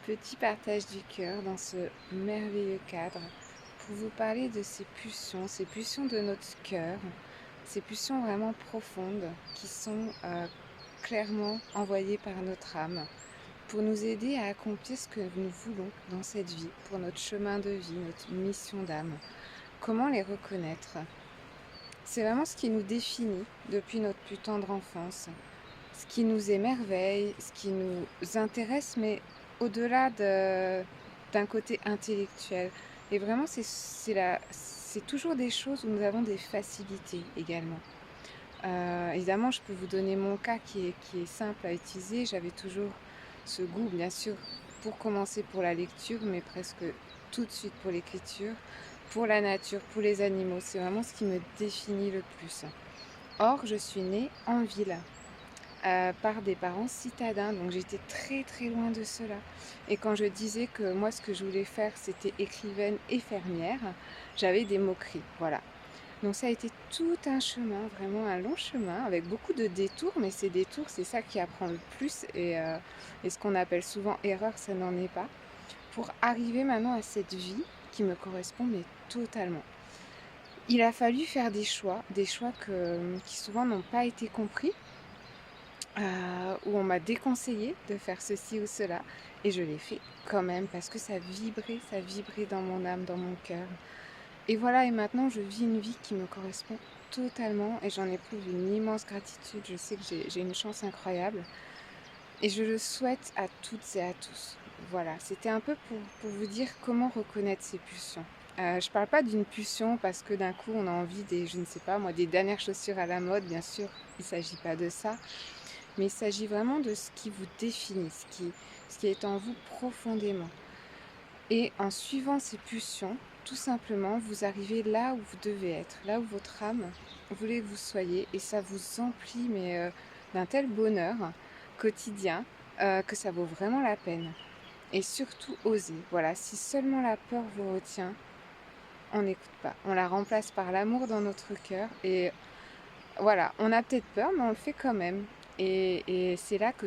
Petit partage du cœur dans ce merveilleux cadre pour vous parler de ces pulsions de notre cœur, ces pulsions vraiment profondes qui sont clairement envoyées par notre âme pour nous aider à accomplir ce que nous voulons dans cette vie, pour notre chemin de vie, notre mission d'âme. Comment les reconnaître? C'est vraiment ce qui nous définit depuis notre plus tendre enfance, ce qui nous émerveille, ce qui nous intéresse, mais au-delà d'un côté intellectuel. Et vraiment, c'est toujours des choses où nous avons des facilités également. Évidemment, je peux vous donner mon cas qui est simple à utiliser. J'avais toujours ce goût, bien sûr, pour commencer pour la lecture, mais presque tout de suite pour l'écriture, pour la nature, pour les animaux. C'est vraiment ce qui me définit le plus. Or, je suis née en ville par des parents citadins, donc j'étais très, très loin de cela. Et quand je disais que moi, ce que je voulais faire, c'était écrivaine et fermière, j'avais des moqueries, voilà. Donc ça a été tout un chemin, vraiment un long chemin, avec beaucoup de détours, mais ces détours, c'est ça qui apprend le plus et ce qu'on appelle souvent erreur, ça n'en est pas, pour arriver maintenant à cette vie qui me correspond, mais totalement. Il a fallu faire des choix qui souvent n'ont pas été compris, où on m'a déconseillé de faire ceci ou cela et je l'ai fait quand même parce que ça vibrait dans mon âme, dans mon cœur. Et voilà, et maintenant je vis une vie qui me correspond totalement et j'en éprouve une immense gratitude. Je sais que j'ai une chance incroyable et je le souhaite à toutes et à tous. Voilà, c'était un peu pour vous dire comment reconnaître ces pulsions. Je parle pas d'une pulsion parce que d'un coup on a envie des, je ne sais pas moi, des dernières chaussures à la mode, bien sûr, il s'agit pas de ça. Mais il s'agit vraiment de ce qui vous définit, ce qui est en vous profondément. Et en suivant ces pulsions, tout simplement, vous arrivez là où vous devez être, là où votre âme voulait que vous soyez, et ça vous emplit, mais d'un tel bonheur quotidien que ça vaut vraiment la peine. Et surtout, osez. Voilà, si seulement la peur vous retient, on n'écoute pas. On la remplace par l'amour dans notre cœur, et voilà, on a peut-être peur, mais on le fait quand même. Et c'est là que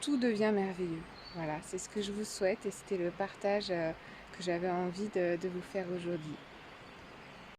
tout devient merveilleux. Voilà, c'est ce que je vous souhaite et c'était le partage que j'avais envie de vous faire aujourd'hui.